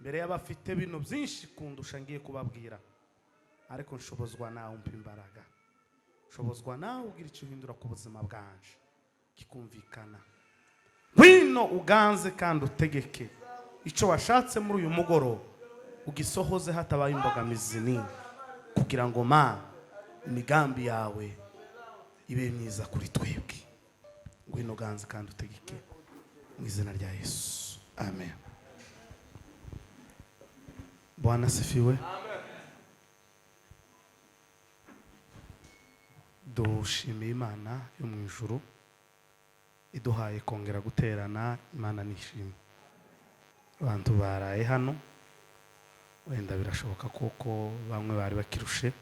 mbere y'abafite bino byinshi kundusha ngiye kubabwira, ariko nshobozwa nawe umpa imbaraga, nshobozwa nawe ugira icyo uhindura ku buzima bwanje kikumvikana. Wino uganze kandi utegeke icyo washatse muri uyu mugoroba ugisohoze hatabaye imbogamizi nini, kugira ngo imigambi yawe ibe myiza kuri twebwe. Wino uganze kandi utegeke mu izina rya Yesu, amen. Bwana asifiwe. Dushimiye Imana yo mu ijuru iduhaye kongera guterana. Imana nishimye. Abantu baraye hano, wenda birashoboka kuko bamwe bari bakirushe,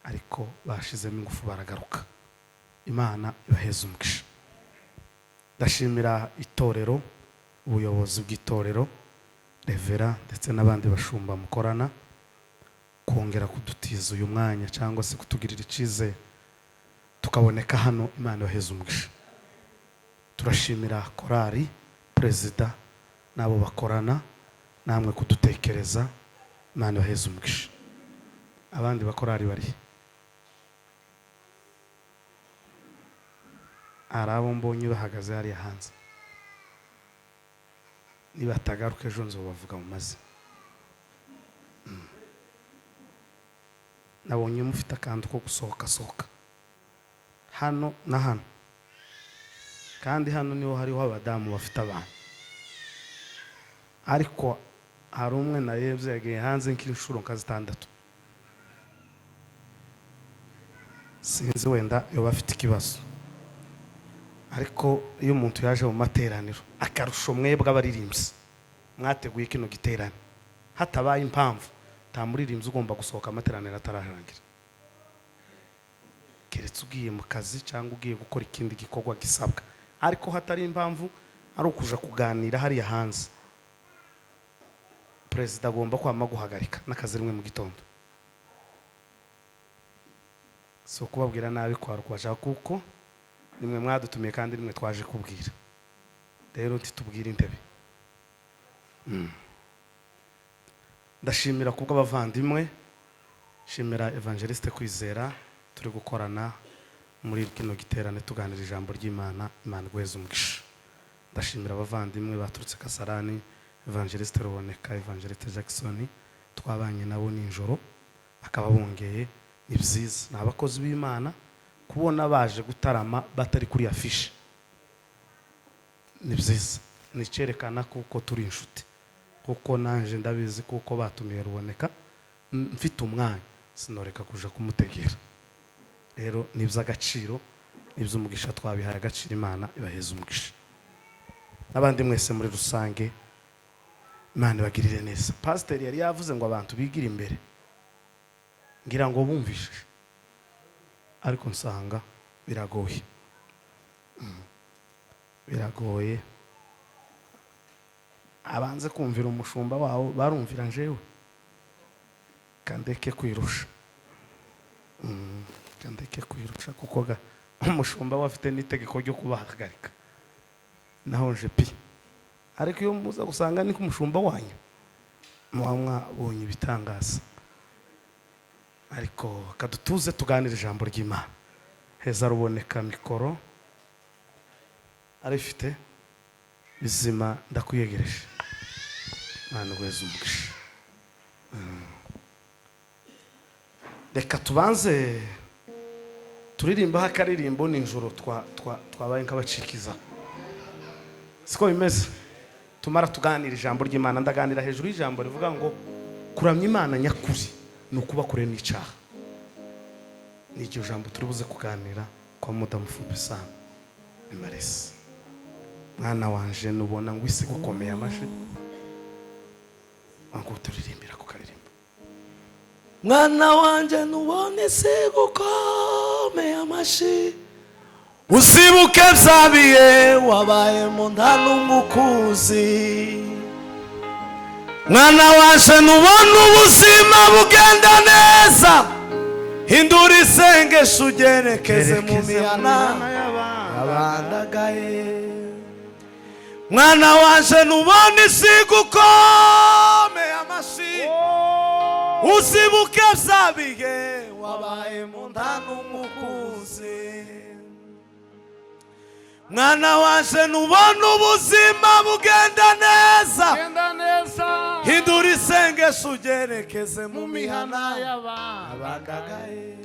ariko bashizemo ingufu baragaruka. Imana ibaheze umugisha. Ndashimira itorero, ubuyobozi bw'itorero, revera ndetse n'abandi bashumba mukorana kongera kudutiza uyu mwanya cyangwa se kutugirira icizere tukaboneka hano. Imana ibaheze umugisha. Turashimira korari, perezida n'abo bakorana, namwe kudutekereza. Imana ibaheze umugisha. Abandi bakorari bari arabo mbonye bahagaze hariya hanze, nibatagaruka ejo nzobavuga mu mazina. Nabonye mufite akantu ko gusohoka hano na hano, kandi hano niho hariho abadamu bafite abana, ariko hari umwe narebye yagiye hanze nk'inshuro nka 6. Sinzi wenda iyo bafite ikibazo, ariko iyo umuntu yaje mu materaniro akarusho mwebwe abaririmbyi mwateguye kino giterane, hatabaye impamvu nta muririmbyi ugomba gusohoka amateraniro atararangira, keretse ugiye mu kazi cyangwa ugiye gukora ikindi gikorwa gisabwa. Ariko hatari impamvu ari ukuja kuganira hariya hanze, perezida agomba kwama guhagarika n'akazi rimwe mu gitondo. So kubabwira nabi kwa rukwaje, kuko nimwe mwadutumiye kandi nimwe twaje kubwira. Rero ntitubwire intebe. Ndashimira kubwo abavandimwe, shimira Evangeliste Kwizera, turi gukorana muri kino giterane tuganira ijambo ry'Imana. Imana igweze umugisha. Ndashimira abavandimwe baturutse Kasarani, Evangeliste Ruboneka, Evangeliste Jackson, twabanye nabo ninjoro akaba bongeye. Ni byiza, ni abakozi b'Imana kubona baje gutarama batari kuri afishe. Ni byiza, ni cyerekana kuko turi inshuti, kuko nanje ndabizi kuko batumiye Ruboneka mfite umwanya sinoreka kuja kumutegera. Rero nibyo agaciro, nibyo umugisha twabihaye agaciro. Imana ibaheze umugisha. N'abandi mwese muri rusange, Imana ibagirire neza. Pastor yari yavuze ngo abantu bigira imbere, ngira ngo bumvishe, ariko nsanga biragoye. Biragoye. Abanze kumvira umushumba wabo barumvira njewe, kandeke kwirusha. Kandeke kwirusha kuko umushumba wafite n'itegeko ryo kubahagarika, naho nje pi. Ariko iyo muza gusanga ni kumushumba wanyu mwabonye ibitangaza. Ariko kadutuze tuganira ijambo ry'Imana. Heza Ruboneka mikoro arifite bizima, ndakwiyegereje. Imana igweze umugisha. Reka tubanze turirimba akaririmbo ninjoro twabaye nk'abacikiza, siko bimeze. Tumara tuganira ijambo ry'Imana. Ndaganira hejuru y'ijambo rivuga ngo kuramya Imana nyakuri ni ukuba kure n'icyaha. Ni iryo jambo turi buze kuganira kwa Mudamu Fubisa Emaresi. Mwana wanje nubona ngo isi gukomeye amaje, ngo turirimbira ku karirimbo. Mwana wanje nubona isi gukomeye amaje, usibuke byabiye wabaye mu nda n'umukuzi. Mwana wanje nubona ubuzima bugenda neza, hindura isengesho ugerekeze mu mihana y'abandagaye. mwana wanje nubona isi gukomeye amashyi uzibuke bya bihe wabaye mu nda n'umukuzi mwana wanje nubona ubuzima bugenda neza hindura isengesho ugerekeze mu mihana y'abagagaye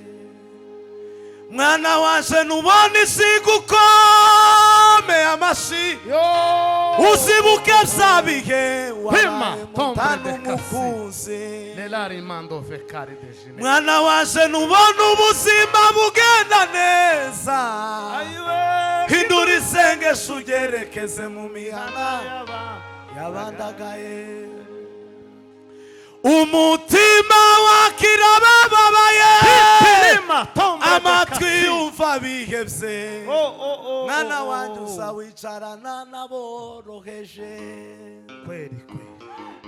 mwana wanje nubona isi gukomeye amashyi uzibuke bya bihe wabaye mu nda n'umukuzi mwana wanje nubona ubuzima bugenda neza hindura isengesho ugerekeze mu mihana y'abandagaye umutima wakira abababaye amatwi yumva bihebye mwana wanjye uzawicarana n'aboroheje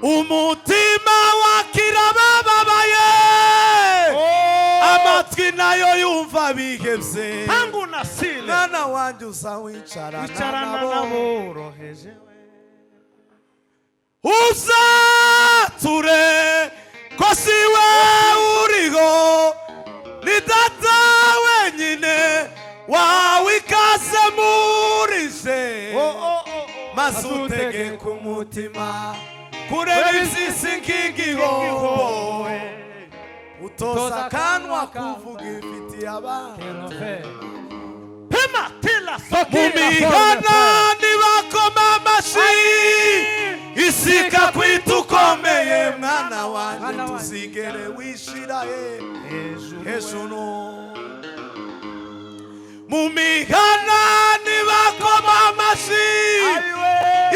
umutima wakira abababaye amatwi nayo yumva bihebye mwana wanjye uzawicarana n'aboroheje uzature ko si we uriho ni data wenyine wawe ikaze muri je maze utegeka umutima kureba iby'isi nk'igihombo utoza akanwa kuvuga ifitiye abantu mu mihana ntibakoma amashyi isi ikakwita ukomeye mwana wanjye tuzigere wishira hejuru mu mihana ntibakoma amashyi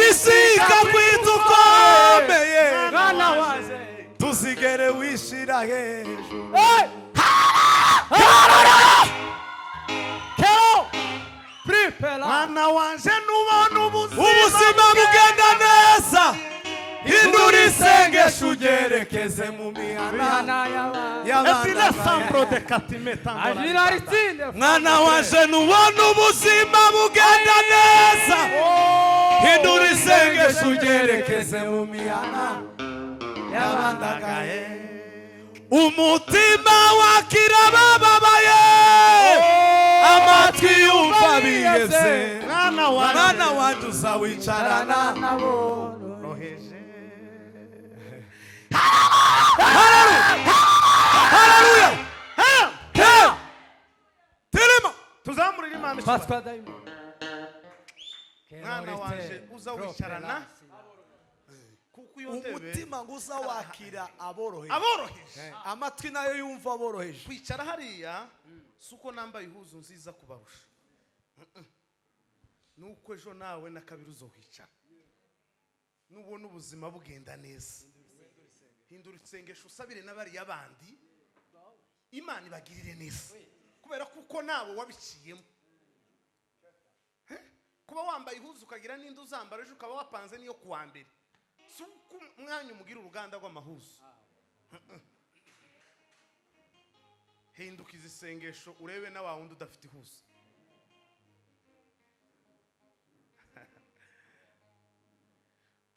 isi ikakwita ukomeye mwana wanjye tuzigere wishira hejuru mwana wanje nubona ubuzima bugenda neza hindura isengesho ugerekeze mu mihana mwana wanje nubona ubuzima bugenda neza hindura isengesho ugerekeze mu mihana y'abandagaye umutima wakira abababaye amatwi yumva bihebye mwana wanjye uzawicarana n'aboroheje haleluya terema tuzamurira Imana mwana wanje uzawicarana umutima ngo uzawakira aboroheje amatwi nayo yumva aboroheje kwicara hariya suko nambaye ihuzu nziza kubarusha nuko ejo nawe na kabiri uzohicara nubona ubuzima bugenda neza hindura isengesho usabire n'abari abandi Imana ibagirire neza kubera kuko nawe wabiciyemo kuba wambaye ihuzu ukagira n'indi uzambara ejo ukaba wapanze niyo kuwa mbere suko mwanya umugira uruganda rw'amahuzu hindukiza isengesho urebe na wundi udafite ihuzu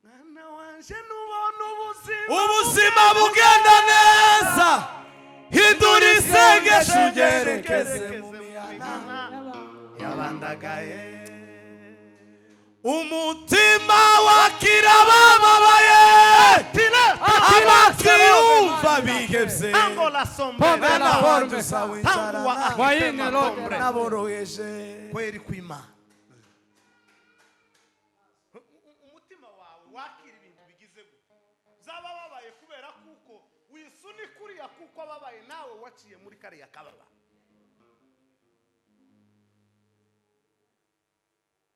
mwana wanje nubona ubuzima bugenda neza hindura isengesho ugerekeze mu mihana y'abandagaye umutima wakira abababaye amatwi yumva bihebye mwana wanjye uzawicarana n'aboroheje kweri kw'Imana umutima wawe wakira ibintu bigize gute zaba babaye kubera kuko wisunika uriya kuko ababaye nawe waciye muri kariya kababa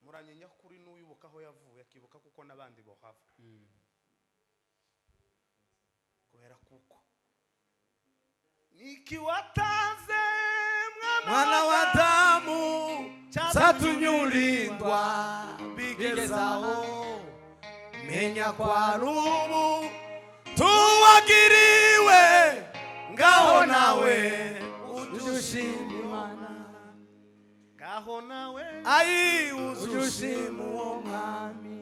muranyenya kuri n'uwibuka aho yavuye akibuka kuko n'abandi bohava kubera kuko niki watanze mwana wa Adamu cyatunyurindwa bigezaho menya kwa rubu tuwagiriwe ngaho nawe udushima Imana ngaho nawe ayi udushima uwo mwami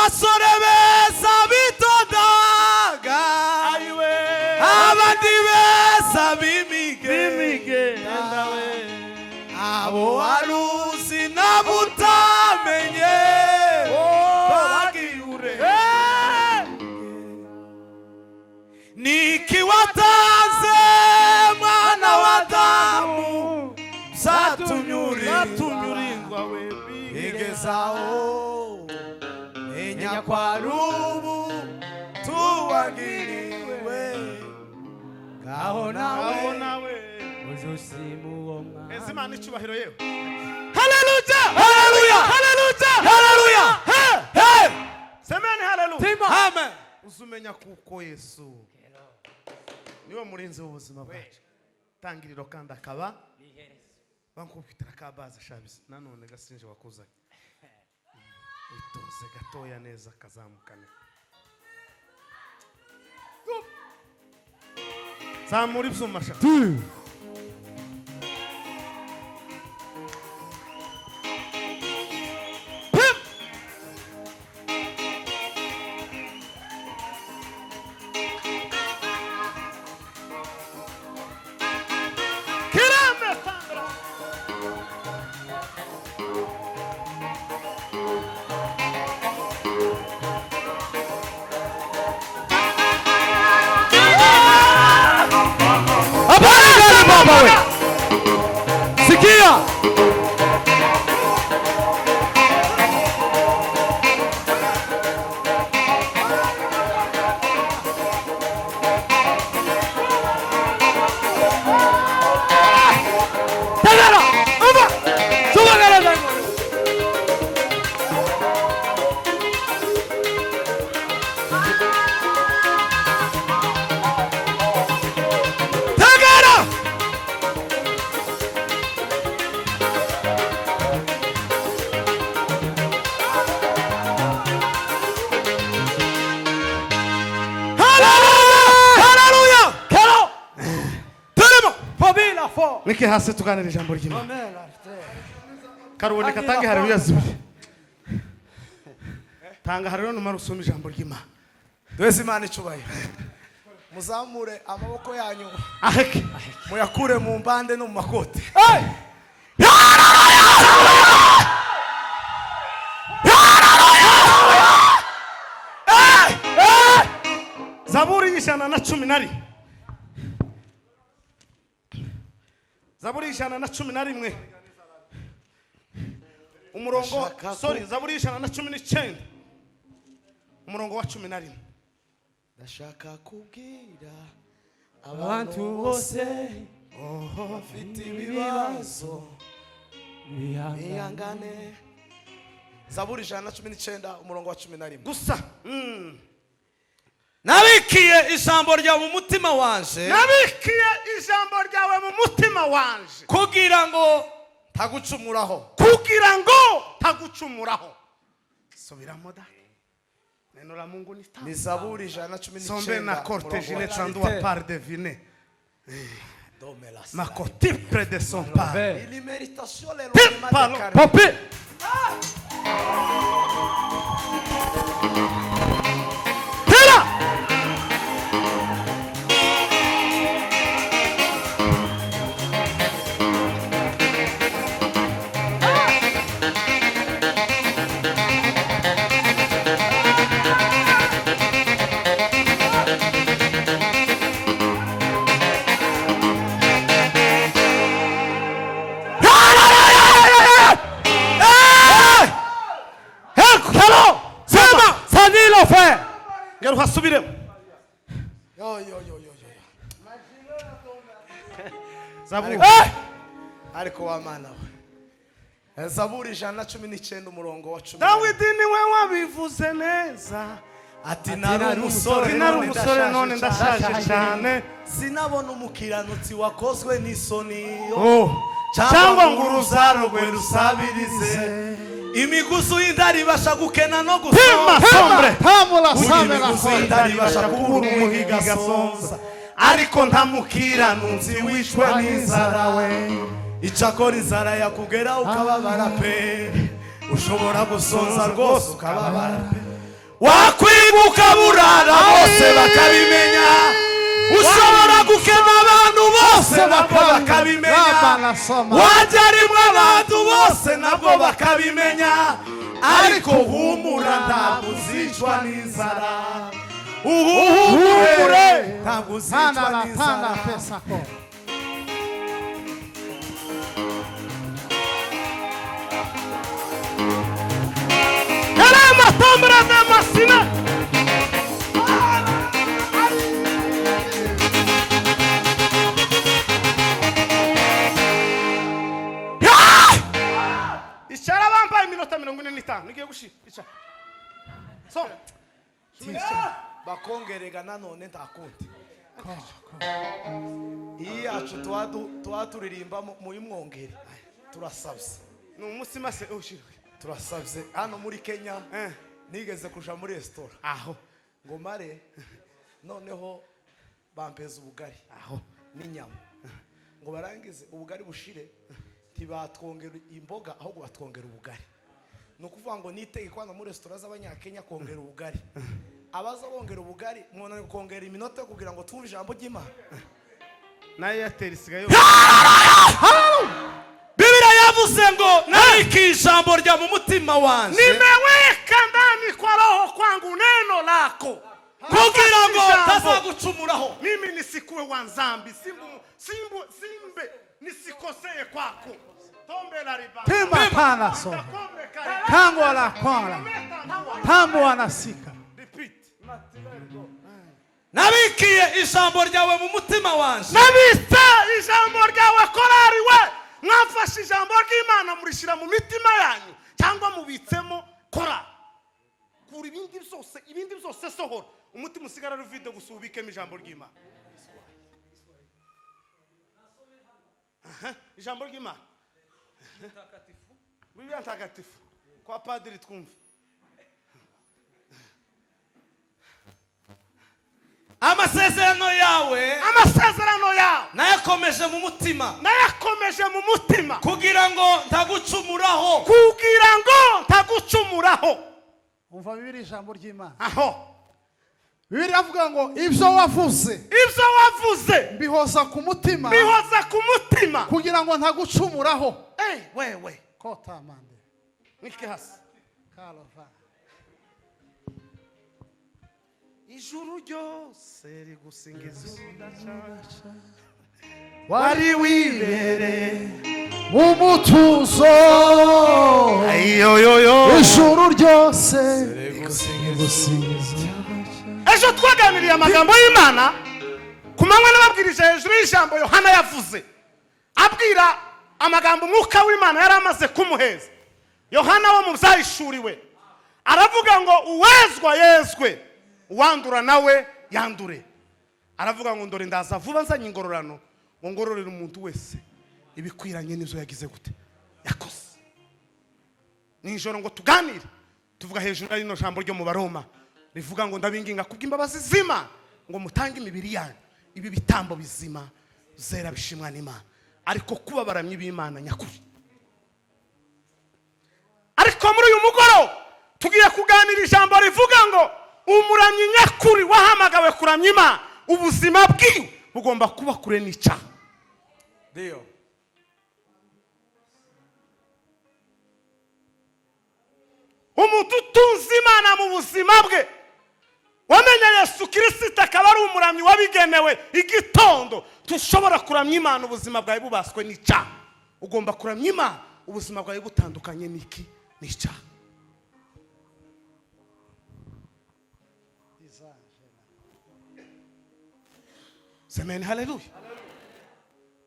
abasore beza bitondaga abandi beza b'imigenda abo waruzi n'abutamenye bagiure niki watanze mwana wa Adamu zatunyuringwa igezaho menya kwa rubu tuwagiriwe ngaho nawe uzusimu uwo mwana Ezimana icyubahiro yewe. haleluya haleluya haleluya haleluya hey Semeni haleluya. amen Uzumenya kuko Yesu niwe murinzi w'ubuzima bwacu. Tangiriro kandi akaba bankubitira kabaza shabizi nanone gasinje wakuzanye. Witoze gatoya neza kazamukane. Zamura ibyuma sha. sikia tagara aba subagara Niki hasi tuganira ijambo ry'Imana. Karubone katange haleluya zibiri. Tanga haleluya numara usoma ijambo ry'Imana. twese Imana icubahiro muzamure amaboko yanyu Aheke. muyakure mu mbande no mu makote Zaburi y'ijana na cumi na rimwe. Zaburi y'ijana na cumi na rimwe. Umurongo Zaburi y'ijana na cumi n'icyenda. Umurongo wa 11. ndashaka kubwira abantu bose bafite ibibazo bihangane Zaburi 119 umurongo wa 11 Gusa nabikiye ijambo ryawe mu mutima wanje nabikiye ijambo ryawe mu mutima wanje kugira ngo tagucumuraho subiramo da neno la Mungu ni tamu ni Zaburi 119 sombe na corte gilet sandua par de vine ma cotipre de son par il méritation le papi Ngero hasubiremo yo Zaburi ariko wa mana we Zaburi 119 umurongo wa 10 Dawidi niwe wabivuze neza ati nari umusore none ndashaje cyane sinabona umukiranutsi wakozwe n'isoni cyangwa ngo uruzaro rwe rusabirize imiguzu y'indari basha gukena no Pima sombre tamula samela imiguzu y'indari basha kubura umuhiga sonza ariko ntamukiranutsi wishwe n'inzara we icakora inzara yakugera ukababara pe ushobora gusonza rwose ukababara pe wakwibuka burara bose bakabimenya ushobora gukema abantu bose nabwo bakabimenya wajya rimwe abantu bose nabwo bakabimenya ariko humura ntabwo uzicwa n'inzara uhumure ntabwo uzicwa n'inzara Kalama tombra na masina Icara bambaye iminota 45 nigiye gushika icara so bakongerega nanone ndakundi iyi yacu twaturirimba mu imwongere turasabye ni umusima se ushirwe turasabye hano muri Kenya nigeze kuja muri restaurant aho ngo mare noneho bampeza ubugari aho n'inyama ngo barangize ubugari bushire tibatwongera imboga ahubwo batwongera ubugari no kuvuga ngo nitegeko hano muri restaurant z'abanyakenya kongera ubugari abaza bongera ubugari mwona kongera iminota kugira ngo twumve ijambo ry'Imana nayo yaterisigayo Biblia yavuze ngo nariki ijambo rya mu mutima wanje nimeweka ndani kwa roho kwangu neno lako kugira ngo tazagucumuraho mimi nisikuwe wanzambi simbe nisikoseye kwako tombe la riba tema pana so kango la kwala tambo anasika nabikiye ijambo ryawe mu mutima wanje nabisa ijambo ryawe korari we mwafashe ijambo ry'Imana murishira mu mitima yanyu cyangwa mubitsemo kora kuri ibindi byose sohora umutima usigara ruvide gusubikemo ijambo ry'Imana ijambo ry'Imana Biblia ntagatifu kwa padiri twumve amasezerano yawe nayakomeje mu mutima kugira ngo ntagucumuraho umva Biblia ijambo ry'Imana aho Biblia avuga ngo ibyo wavuze bihoza ku mutima kugira ngo ntagucumuraho wewe kota mande niki hasi kalova ijuru ryose rigusingiza udacaca wari wibere umutuzo ijuru ryose rigusingiza ejo twaganiriye amagambo y'Imana kumanywa nababwirije hejuru y'ijambo Yohana yavuze abwira amagambo umwuka w'Imana yari amaze kumuheza Yohana wo mu byahishuriwe aravuga ngo uwezwa yezwe uwandura nawe yandure aravuga ngo ndore ndaza vuba nzanye ingororano ngo ngororere umuntu wese ibikwiranye n'ivyo yagize gute yakoze nijoro ngo tuganire tuvuga hejuru y'ino jambo ryo mu Baroma rivuga ngo ndabinginga kubw'imbabazi zima ngo mutange imibiri yanyu ibi bitambo bizima zera bishimwa n'Imana ariko kuba baramye b'Imana nyakuri ariko muri uyu mugoro tugiye kuganira ijambo rivuga ngo umuramyi nyakuri wahamagawe kuramya Imana ubuzima bwiwe bugomba kuba kure n'icyaha ndio umuntu utunze Imana mu buzima bwe wamenye Yesu Kristo akaba ari umuramyi wabigenewe igitondo tushobora kuramya Imana ubuzima bwawe bubaswe n'icyaha ugomba kuramya Imana ubuzima bwawe butandukanye n'iki n'icyaha Amen, haleluya.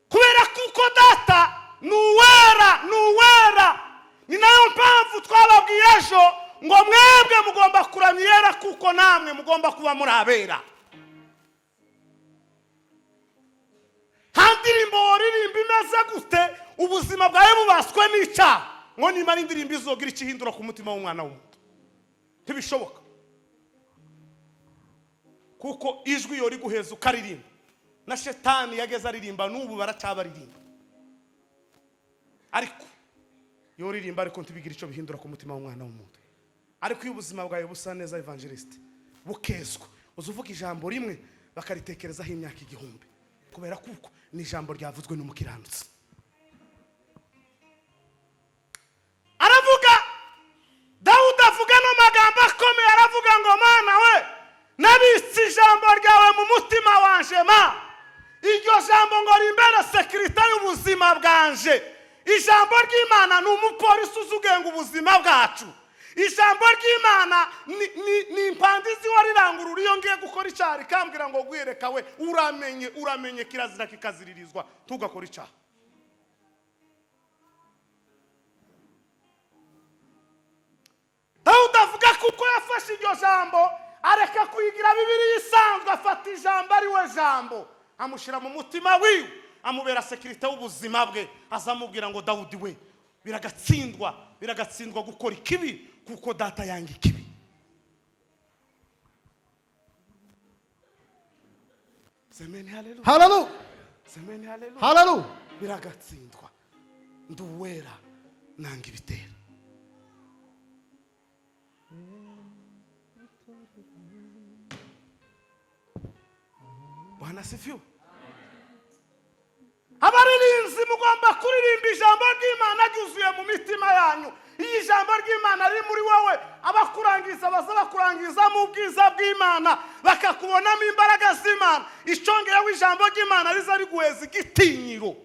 Kubera kuko data nuwera ni nayo mpamvu twababwiye ejo ngo mwebwe mugomba kuramya yera kuko namwe mugomba kuba muri abera. Handirimbo waririmba imeze gute ubuzima bwawe bubaswe n'icyaha ngo nimara indirimbo izogira ikihindura ku mutima w'umwana w'umuntu ntibishoboka kuko ijwi yori guheza ukaririmba na shetani yageze aririmba n'ubu baracabaririmba ariko yoririmba ariko ntibigira icyo bihindura ku mutima w'umwana w'umuntu ariko iyo ubuzima bwawe busa neza evangeliste bukezwa uzuvuga ijambo rimwe bakaritekerezaho imyaka 1000 kubera kuko ni ijambo ryavuzwe n'umukiranutsi. Aravuga Dawudi avuga n'amagambo akomeye, aravuga ngo Mana we nabitse ijambo ryawe mu mutima wanje ma, iryo jambo ngo rimbere sekirite y'ubuzima bwanje. Ijambo ry'Imana ni umupolisi uzugenga ubuzima bwacu. Ijambo ry'Imana ni impandizi warirangurura iyo ngiye gukora icyaha rikambwira ngo gwireka we uramenye kirazira kikaziririzwa tugakora icyaha. Dawudi avuga kuko yafashe iryo jambo areka kuyigira Bibiliya isanzwe, afata ijambo ari we jambo amushira mu mutima wiwe, amubera sekirite y'ubuzima bwe. Azamubwira ngo Dawudi we biragatsindwa gukora ikibi kuko data yanga ikibi. Semeni haleluya. Hallelujah. Semeni haleluya. Hallelujah. Biragatsindwa nduwera nanga ibitera. Bwana sifiwe. Abaririnzi mugomba kuririmba ijambo ry'Imana ryuzuye mu mitima yanyu. Iyi jambo ry'Imana riri muri wowe, abakurangiza bazabakurangiza mu bwiza bw'Imana, bakakubonamo imbaraga z'Imana. Icongeye w'ijambo ry'Imana riza riguheza igitinyiro.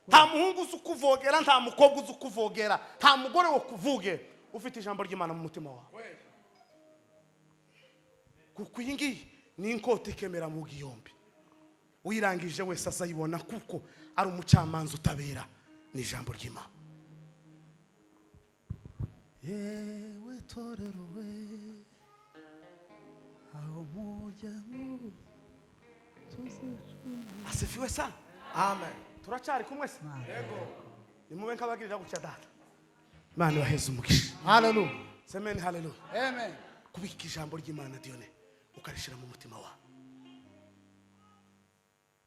Nta muhungu uzi ukuvogera, nta mukobwa uzi ukuvogera, nta mugore wo kuvuge ufite ijambo ry'Imana mu mutima wawe. Kuko iyi ngiyi ni inkota ikemera mu gihombi. Uyirangije wese azayibona kuko ari umucamanza utabera ni ijambo ry'Imana. Yewe torero we aho mujya Asifiwe sana. Amen. Turacari kumwe se? Yego. Nimube nkabagirira gutya data. Imana waheze umugisha. Hallelujah. Semeni haleluya. Amen. Kubika ijambo ry'Imana Dione ukarishira mu mutima wawe.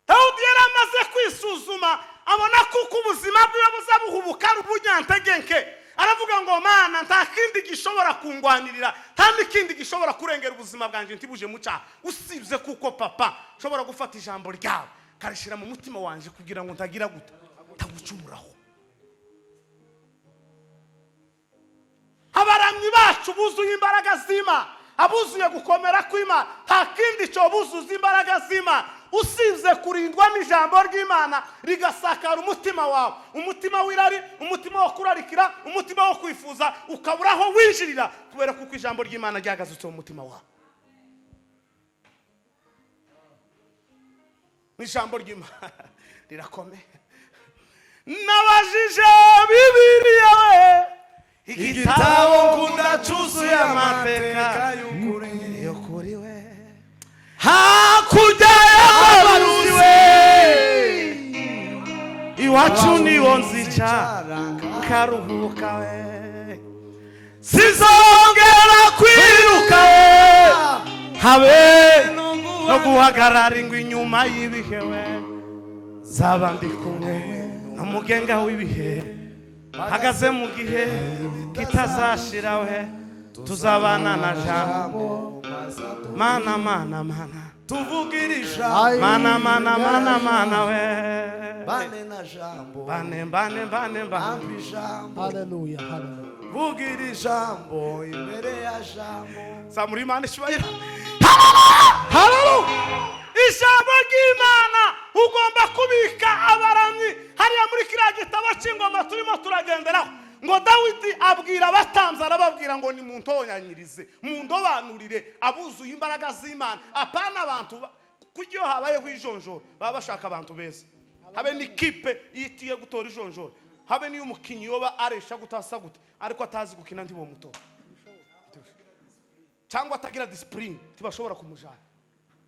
Dawudi yaramaze kwisuzuma abona kuko ubuzima bwe buzabuhubuka ubunyantegenke. Aravuga ngo Mana nta kindi gishobora kungwanirira, nta n'ikindi gishobora kurengera ubuzima bwanje ntibuje muca usibye kuko papa shobora gufata ijambo ryawe karishira mu mutima wanje kugira ngo ntagira guta tagucumuraho. Abaramyi bacu buzuye imbaraga z'Imana, abuzuye gukomera kw'Imana, nta kindi cyo buzuza imbaraga z'Imana usibye kurindwa n'ijambo ry'Imana rigasakara umutima wawe, umutima w'irari, umutima wo kurarikira, umutima wo kwifuza, ukaburaho winjirira kubera kuko ijambo ry'Imana ryagazutse mu mutima wawe. N'ijambo ry'Imana rirakomeye. Nabajije Bibiliya we igitabo nkunda cyuzuye amateka y'ukuri we, hakurya y'abaruzi we iwacu niho nzicara karuhuka we, sizongera kwiruka we habe no guhagarara ingwe inyuma y'ibihe we, zaba ndi kumwe n'umugenga w'ibihe hagaze mu gihe kitazashira we, tuzabana na jambo mana tuvugirisha mana we, Bane na jambo. bane Jambo. Hallelujah. Hallelujah. Vugira jambo imbere ya jambo. Zamuri Imana ishibahira. Hallelujah. Ijambo ry'Imana ugomba kubika abaramyi. Hariya muri kiriya gitabo cy'ingoma turimo turagenderaho ngo Dawidi abwira abatamza arababwira ngo ni muntonyanyirize mundobanurire abuzuye imbaraga z'Imana, apana abantu kujyo habayeho ijonjoro baba bashaka abantu beza, habe ni kipe yitiye gutora ijonjoro, habe ni umukinyi yoba aresha gutasa gute ariko atazi gukina ndi bo muto cyangwa atagira discipline tibashobora kumujana.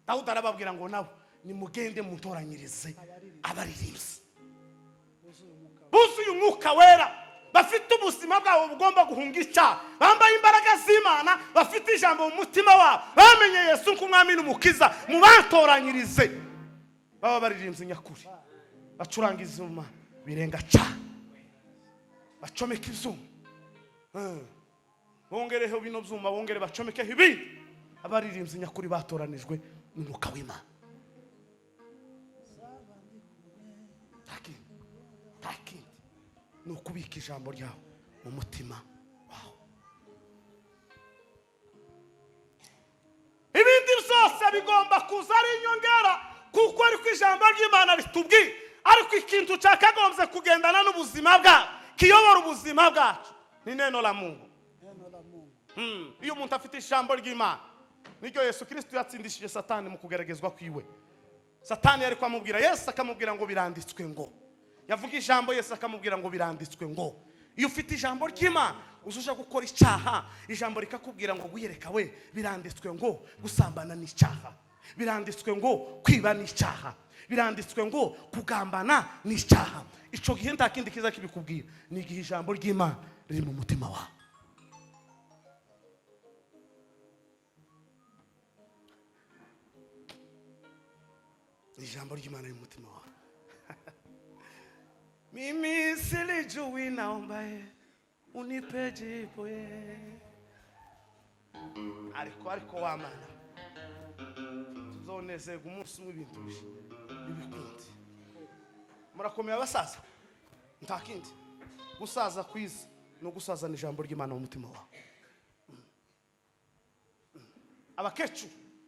Dawudi arababwira ngo nabo ni mugende muntoranyirize abaririmbyi buzuye umwuka wera, bafite ubuzima bwabo bugomba guhunga icyaha, bambaye imbaraga z'Imana, bafite ijambo mu mutima wabo, bamenye Yesu nk'umwami n'umukiza, mubatoranyirize baba baririmbyi nyakuri, bacuranga izuma birenga cyane, bacomeka izuma bongereho bino byuma, bongere bacomekeho ibindi. Abaririmbyi nyakuri batoranijwe n'Umwuka w'Imana. Takindi ni ukubika ijambo ryawe mu mutima wawe. Ibindi byose bigomba kuza ari inyongera, kuko ariko ijambo ry'Imana ritubwira, ariko ikintu cyakagombye kugendana n'ubuzima bwacu, kiyobora ubuzima bwacu, ni neno la Mungu. Iyo umuntu afite ijambo ry'Imana, niryo Yesu Kristo yatsindishije Satani mu kugeragezwa kwiwe. Satani yari kwamubwira, Yesu akamubwira ngo biranditswe ngo. Yavuga ijambo, Yesu akamubwira ngo biranditswe ngo. Iyo ufite ijambo ry'Imana, uzuja gukora icyaha, ijambo rikakubwira ngo guyereka we, biranditswe ngo gusambana ni icyaha, biranditswe ngo kwiba ni icyaha, biranditswe ngo kugambana ni icyaha. Ico gihe nta kindi kiza kibikubwira, ni igihe ijambo ry'Imana riri mu mutima wawe. Ijambo ry'Imana riri mu mutima wawe. Mimi silijui, naomba unipe jibu. Ariko wa Mana, tuzonezerwa umunsi w'ibintu bibikundi. Murakomeye abasaza, nta kindi. Gusaza kwiza no gusazana ijambo ry'Imana mu mutima wawe. Abakecu,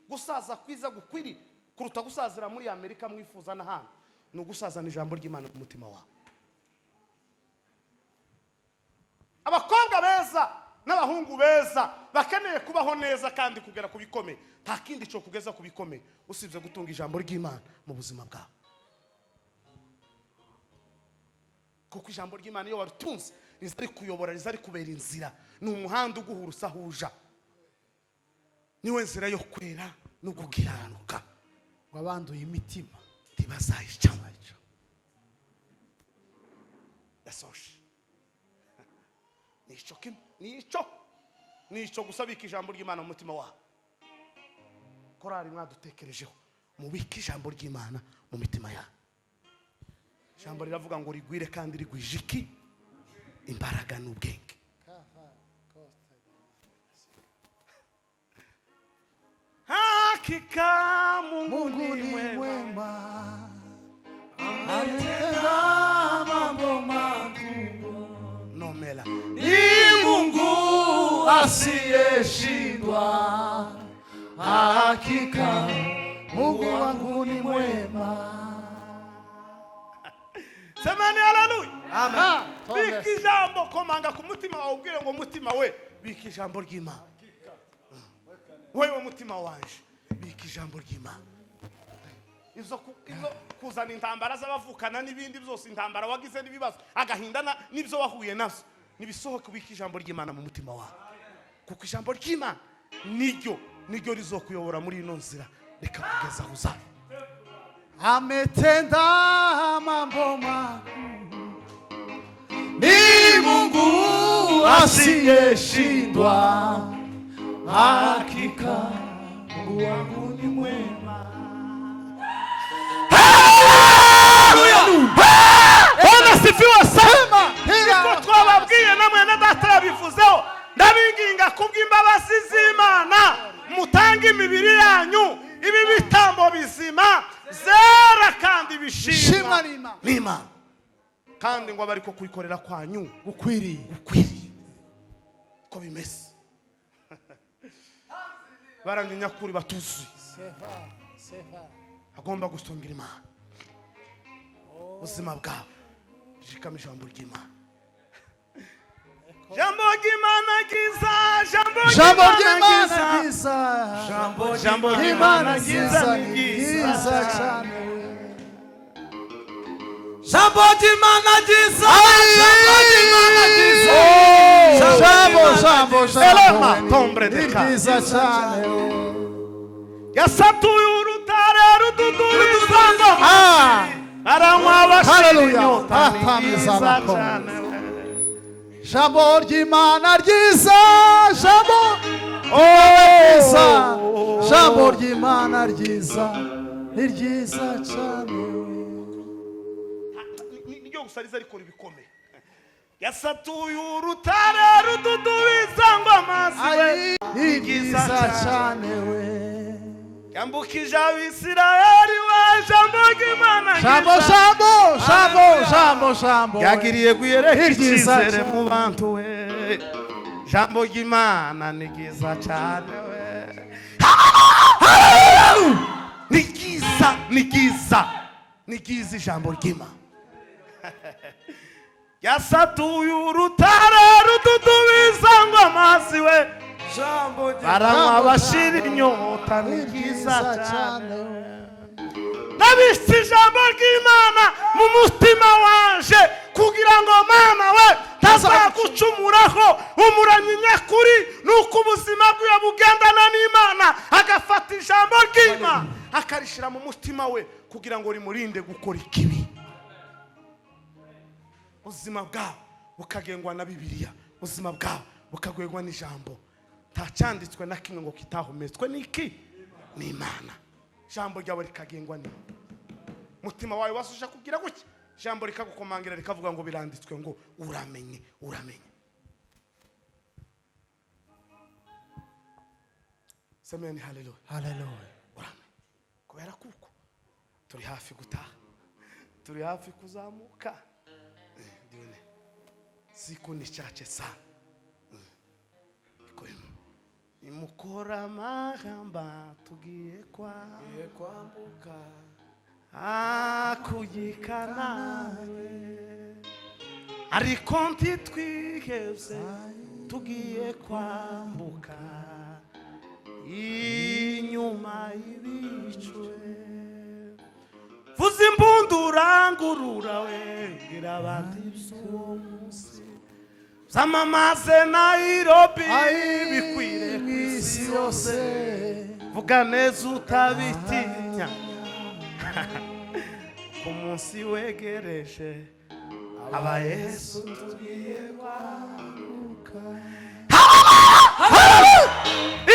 gusaza kwiza gukwiri kuruta gusazira muri Amerika mwifuza n'ahandi, no gusazana ijambo ry'Imana mu mutima wawe. Abakobwa beza n'abahungu beza bakeneye kubaho neza kandi kugera ku bikomeye, nta kindi cyo kugeza ku bikomeye usibye gutunga ijambo ry'Imana mu buzima bwawe. Kuko ijambo ry'Imana iyo waritunze rizari kuyobora, rizari kubera inzira, ni umuhanda uguhurusa huja, niwe nzira yo kwera no gukiranuka. Wabanduye imitima ntibazayica. Yasoje nico gusabika ijambo ry'Imana mu mutima wawe. Korari mwadutekerejeho, mubike ijambo ry'Imana mu mitima yawe. Ijambo riravuga ngo rigwire kandi rigwije iki? Imbaraga n'ubwenge. Hakika Mungu ni mwema, ametenda mambo makubwa. Nomela Ni Mungu asiyeshindwa, hakika Mungu wangu ni mwema. Semeni haleluya. Amen. Bika ijambo, komanga ku mutima wawe, ubwire ngo mutima we, bika ijambo ry'Imana. Wewe mutima wanje, bika ijambo ry'Imana. Izo kuzana intambara z'abavukana n'ibindi byose, intambara wagize n'ibibazo, agahinda n'ibyo wahuye navyo, nibisohoke bika ijambo ry'Imana mu mutima wawe. Kuko ijambo ry'Imana niryo rizokuyobora muri ino nzira rikakugeza aho uzaba. Ametenda mambo makubwa, ni Mungu asiyeshindwa, hakika Mungu wangu ni mwema. Bwana sifiwe sana. Niko twababwiye namwe na data yabivuzeho, ndabinginga kubw'imbabazi z'Imana mutange imibiri yanyu ibi bitambo bizima, zera kandi bishimwa n'Imana, kandi ngo abariko kuyikorera kwanyu Ukwiriye ko bimeze. Barangiye nyakuri batuzuye, agomba gusongira Imana ubuzima bwawe, jikama ijambo ry'Imana. Jambo ry'Imana ryiza, jambo ry'Imana ryiza, jambo ry'Imana ryiza ni ryiza cyane. Jambo ry'Imana ryiza, jambo ni ryiza cyane. Yasatuye urutare rududubiza ngoma, aranywa abashira inyota ni ryiza cyane. Jambo ry'Imana ryiza, jambo ry'Imana ryiza ni ryiza cyane. Niryo gusa riza rikora ibikomeye. yasatuye urutare rududubiza ngo amazi we ibyiza cyane we yambukije abisirayeli we jambo ry'Imana jambo yagiriye guyereka Ibyiza icyizere cyane. mu bantu we jambo ry'Imana ni ryiza cyane we ni ryiza ijambo ry'Imana yasatuye urutare rududubiza ngo amazi we baranywa bashira inyota ni ryiza cyane nabise ijambo ry'Imana mu mutima wanje kugira ngo Mana we tazagucumuraho umuramyi nyakuri nuko ubuzima bwe bugendana n'Imana agafata ijambo ry'Imana akarishira mu mutima we kugira ngo rimurinde gukora ikibi ubuzima bwawe bukagengwa na Bibiliya ubuzima bwawe bukagengwa n'ijambo ntacyanditswe na kimwe ngo kitahumetswe n'iki n'Imana ijambo ryawe rikagengwa ni mutima wawe wasuje kugira guki ijambo rikagukomangira rikavuga ngo biranditswe ngo uramenye semeni haleluya uramenye kubera kuko turi hafi gutaha turi hafi kuzamuka ndione siku ni chache sana imukora mahamba tugiye kwambuka kugikanawe ariko ntitwiheze tugiye kwambuka inyuma y'ibicwe vuza impundu urangurura we gira abandi by'uwo munsi zamamaze Nairobi bikwire ku isi yose vuga neza utabitinya ku munsi wegereje aba Yesu tugiye kwaruka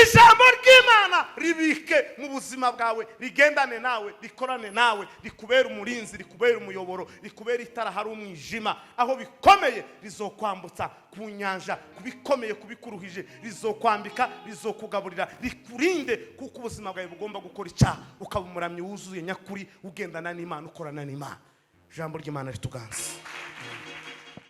ijambo ry'Imana ribike mu buzima bwawe rigendane nawe rikorane nawe rikubera umurinzi rikubera umuyoboro rikubera itara hari umwijima aho bikomeye rizokwambutsa ku nyanja kubikomeye kubikuruhije rizokwambika rizokugaburira rikurinde kuko ubuzima bwawe bugomba gukora icyaha ukaba umuramyi wuzuye nyakuri ugendana n'Imana ukorana n'Imana ijambo ry'Imana rituganze